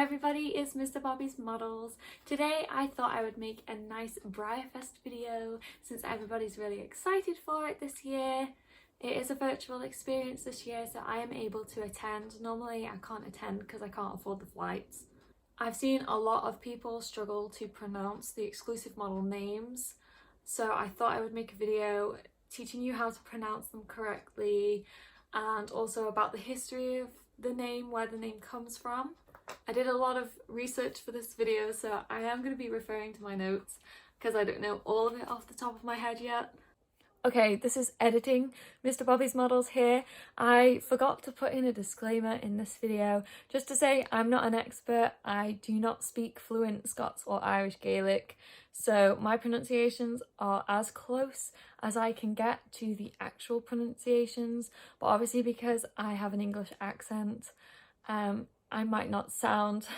everybody, it's Mr. Bobby's Models. Today I thought I would make a nice Breyerfest video since everybody's really excited for it this year. It is a virtual experience this year, so I am able to attend. Normally I can't attend because I can't afford the flights. I've seen a lot of people struggle to pronounce the exclusive model names, so I thought I would make a video teaching you how to pronounce them correctly and also about the history of the name, where the name comes from. I did a lot of research for this video, so I am going to be referring to my notes because I don't know all of it off the top of my head yet. Okay, this is editing Mr. Bobby's Models here. I forgot to put in a disclaimer in this video just to say I'm not an expert. I do not speak fluent Scots or Irish Gaelic, so my pronunciations are as close as I can get to the actual pronunciations, but obviously because I have an English accent, I might not sound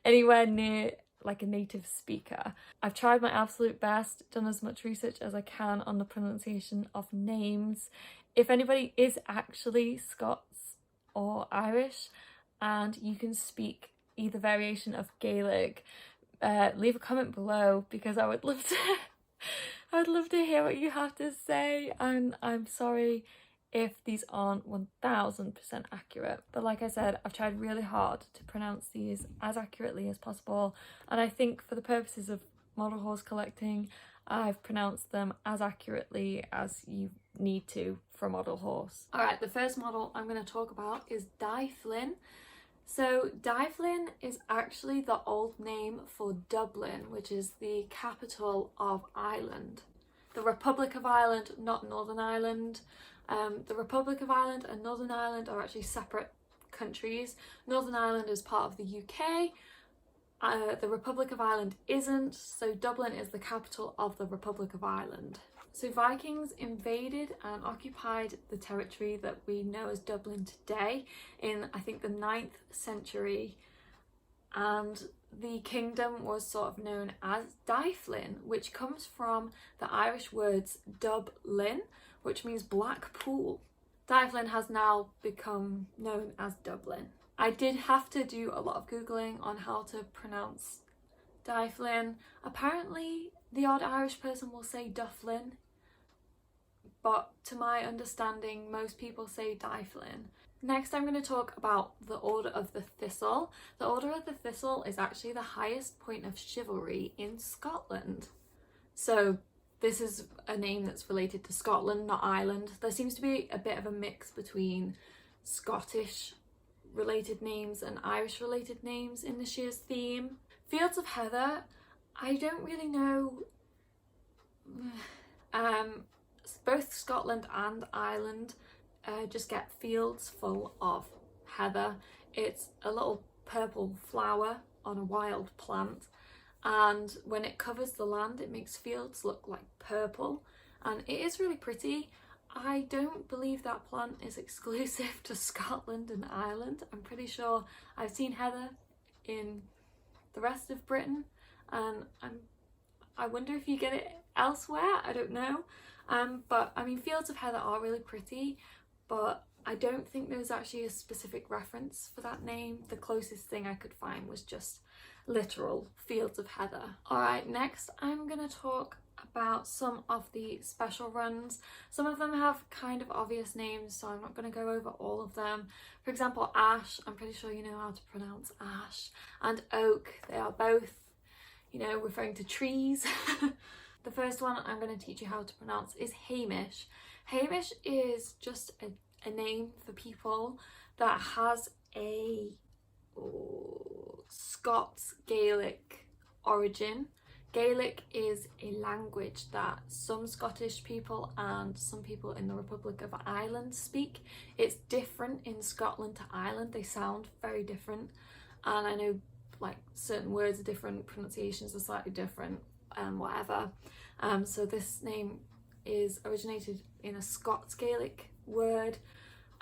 anywhere near like a native speaker. I've tried my absolute best, done as much research as I can on the pronunciation of names. If anybody is actually Scots or Irish and you can speak either variation of Gaelic, leave a comment below because I would love to hear what you have to say, and I'm sorry if these aren't 1000% accurate, but like I said, I've tried really hard to pronounce these as accurately as possible, and I think for the purposes of model horse collecting I've pronounced them as accurately as you need to for a model horse. Alright, the first model I'm going to talk about is Dyflin. So Dyflin is actually the old name for Dublin, which is the capital of Ireland. The Republic of Ireland, not Northern Ireland. The Republic of Ireland and Northern Ireland are actually separate countries. Northern Ireland is part of the UK. The Republic of Ireland isn't, so Dublin is the capital of the Republic of Ireland. So Vikings invaded and occupied the territory that we know as Dublin today in, I think, the 9th century, and the kingdom was sort of known as Dyflin, which comes from the Irish words Dublin, which means black pool. Dyflin has now become known as Dublin. I did have to do a lot of googling on how to pronounce Dyflin. Apparently the odd Irish person will say Dyflin, but to my understanding most people say Dyflin. Next I'm going to talk about the Order of the Thistle. The Order of the Thistle is actually the highest point of chivalry in Scotland. So this is a name that's related to Scotland, not Ireland. There seems to be a bit of a mix between Scottish related names and Irish related names in this year's theme. Fields of Heather, I don't really know. Both Scotland and Ireland just get fields full of heather. It's a little purple flower on a wild plant, and when it covers the land it makes fields look like purple, and it is really pretty. I don't believe that plant is exclusive to Scotland and Ireland. I'm pretty sure I've seen heather in the rest of Britain, and I wonder if you get it elsewhere, I don't know. But I mean, fields of heather are really pretty, but I don't think there's actually a specific reference for that name. The closest thing I could find was just literal fields of heather. Alright, next I'm going to talk about some of the special runs. Some of them have kind of obvious names, so I'm not going to go over all of them. For example, Ash, I'm pretty sure you know how to pronounce Ash, and Oak, they are both, you know, referring to trees. The first one I'm going to teach you how to pronounce is Hamish. Hamish is just a name for people that has a Scots Gaelic origin. Gaelic is a language that some Scottish people and some people in the Republic of Ireland speak. It's different in Scotland to Ireland. They sound very different, and I know like certain words are different, pronunciations are slightly different, whatever. So this name is originated in a Scots Gaelic word.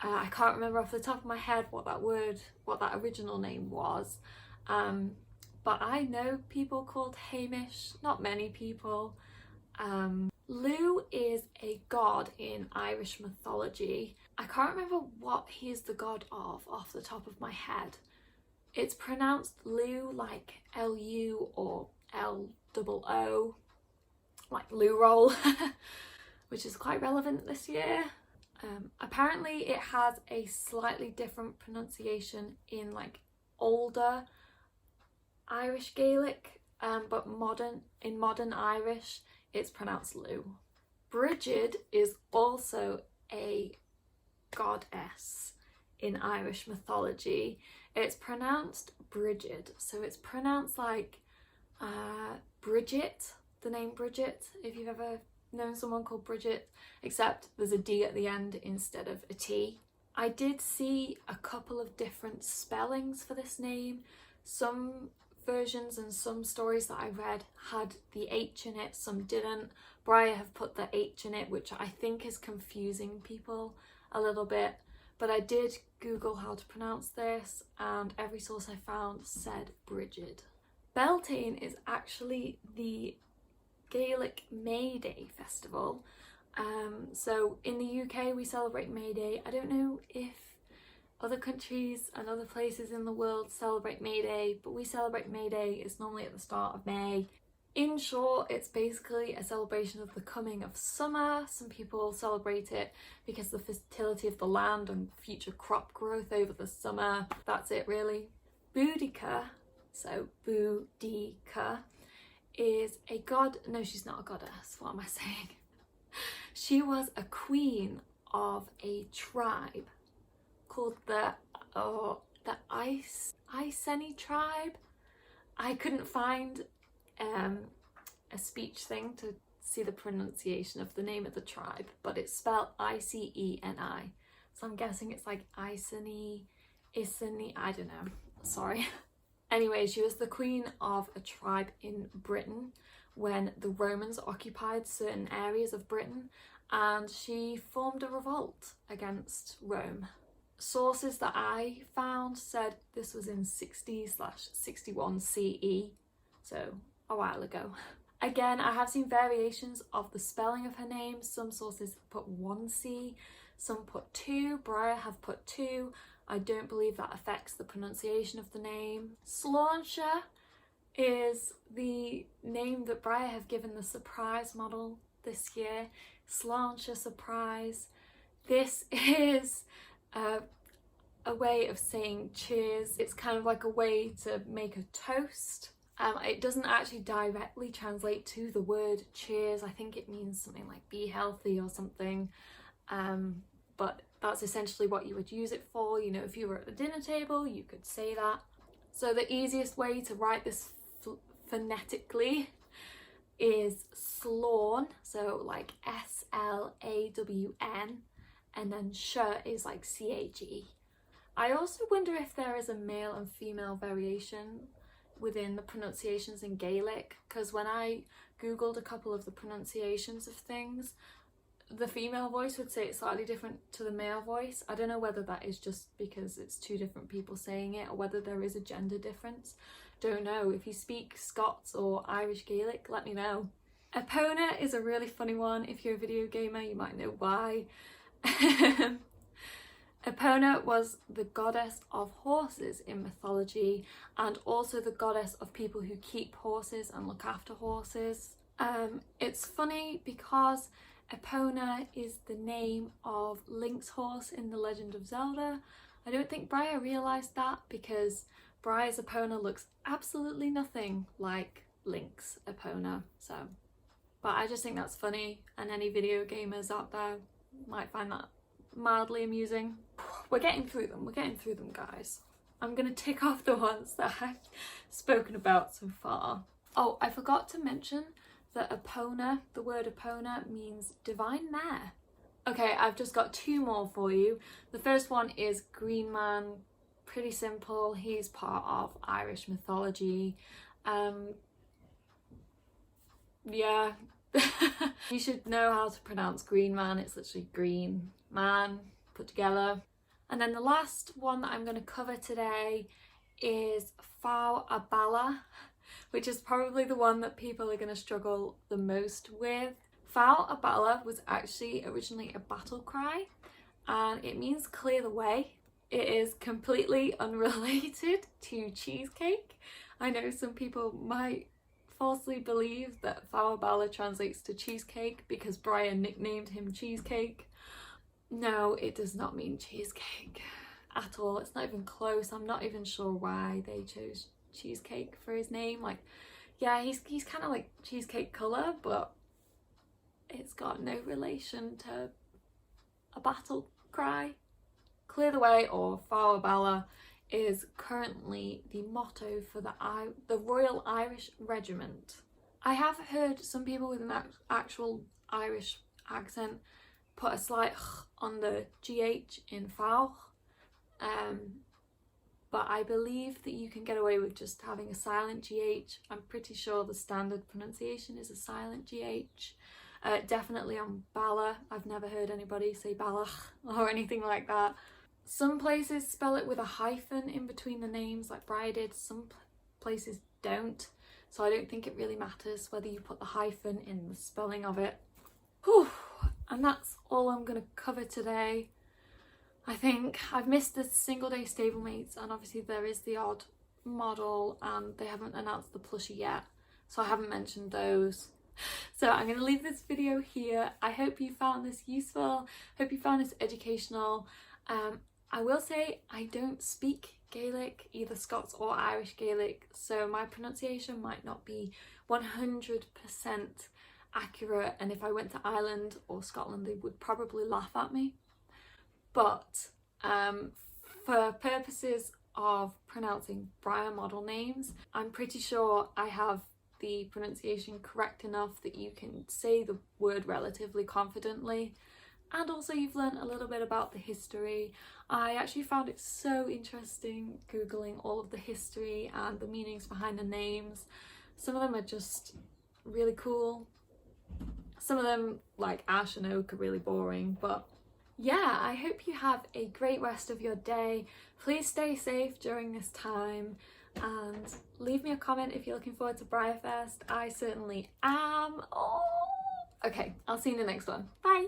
I can't remember off the top of my head what that original name was, but I know people called Hamish, not many people. Lugh is a god in Irish mythology. I can't remember what he is the god of off the top of my head, It's pronounced Lugh, like L-U or L-O-O, like loo roll, which is quite relevant this year. Apparently it has a slightly different pronunciation in like older Irish Gaelic, but in modern Irish it's pronounced Lugh. Brighid is also a goddess in Irish mythology. It's pronounced Brighid, so it's pronounced like Bridget, the name Bridget, if you've ever known someone called Bridget, except there's a D at the end instead of a T. I did see a couple of different spellings for this name. Some versions and some stories that I read had the H in it, some didn't. Breyer have put the H in it, which I think is confusing people a little bit, but I did Google how to pronounce this and every source I found said Brighid. Beltane is actually the Gaelic May Day festival. So in the UK we celebrate May Day. I don't know if other countries and other places in the world celebrate May Day, but we celebrate May Day. It's normally at the start of May. In short, it's basically a celebration of the coming of summer. Some people celebrate it because of the fertility of the land and future crop growth over the summer. That's it really. Boudicca, so Boudicca, is a god. No, she's not a goddess. What am I saying? She was a queen of a tribe called the Iceni tribe. I couldn't find a speech thing to see the pronunciation of the name of the tribe, but it's spelled I-C-E-N-I. So I'm guessing it's like Iceni, I don't know. Sorry. Anyway, she was the queen of a tribe in Britain when the Romans occupied certain areas of Britain, and she formed a revolt against Rome. Sources that I found said this was in 60/61 CE, so a while ago. Again, I have seen variations of the spelling of her name. Some sources put 1C, some put 2. Breyer have put 2. I don't believe that affects the pronunciation of the name. Sláinte is the name that Breyer have given the surprise model this year. Sláinte surprise. This is a way of saying cheers. It's kind of like a way to make a toast. It doesn't actually directly translate to the word cheers. I think it means something like be healthy or something. But that's essentially what you would use it for. You know, if you were at the dinner table, you could say that. So the easiest way to write this phonetically is Slawn, so like S-L-A-W-N, and then sh is like C-H-E. I also wonder if there is a male and female variation within the pronunciations in Gaelic, because when I googled a couple of the pronunciations of things, the female voice would say it slightly different to the male voice. I don't know whether that is just because it's two different people saying it or whether there is a gender difference. Don't know. If you speak Scots or Irish Gaelic, let me know. Epona is a really funny one. If you're a video gamer, you might know why. Epona was the goddess of horses in mythology and also the goddess of people who keep horses and look after horses. It's funny because Epona is the name of Link's horse in The Legend of Zelda. I don't think Breyer realised that because Breyer's Epona looks absolutely nothing like Link's Epona. But I just think that's funny, and any video gamers out there might find that mildly amusing. We're getting through them, guys. I'm gonna tick off the ones that I've spoken about so far. Oh, I forgot to mention that Epona, the word Epona, means divine mare. Okay, I've just got 2 more for you. The first one is Greenman. Pretty simple. He's part of Irish mythology. Yeah. You should know how to pronounce Greenman. It's literally green man put together. And then the last one that I'm going to cover today is Faugh-A-Ballagh, which is probably the one that people are going to struggle the most with. Faugh-A-Ballagh was actually originally a battle cry and it means clear the way. It is completely unrelated to cheesecake. I know some people might falsely believe that Faugh-A-Ballagh translates to cheesecake because Brian nicknamed him Cheesecake. No, it does not mean cheesecake at all. It's not even close. I'm not even sure why they chose cheesecake for his name. Like, yeah, he's kind of like cheesecake colour, but it's got no relation to a battle cry. Clear the way, or Faugh-A-Ballagh, is currently the motto for the Royal Irish Regiment. I have heard some people with an actual Irish accent put a slight on the GH in Faugh, but I believe that you can get away with just having a silent GH. I'm pretty sure the standard pronunciation is a silent GH. Definitely on Ballagh. I've never heard anybody say Ballagh or anything like that. Some places spell it with a hyphen in between the names, like Brighid. Some places don't, so I don't think it really matters whether you put the hyphen in the spelling of it. Whew. And that's all I'm going to cover today. I think I've missed the single day stablemates, and obviously there is the odd model, and they haven't announced the plushie yet, so I haven't mentioned those. So I'm going to leave this video here. I hope you found this useful, hope you found this educational. I will say I don't speak Gaelic, either Scots or Irish Gaelic, so my pronunciation might not be 100% accurate, and if I went to Ireland or Scotland they would probably laugh at me. But for purposes of pronouncing Briar model names, I'm pretty sure I have the pronunciation correct enough that you can say the word relatively confidently. And also you've learned a little bit about the history. I actually found it so interesting googling all of the history and the meanings behind the names. Some of them are just really cool. Some of them, like Ash and Oak, are really boring, but yeah, I hope you have a great rest of your day. Please stay safe during this time, and leave me a comment if you're looking forward to Breyerfest. I certainly am. Oh, okay, I'll see you in the next one. Bye.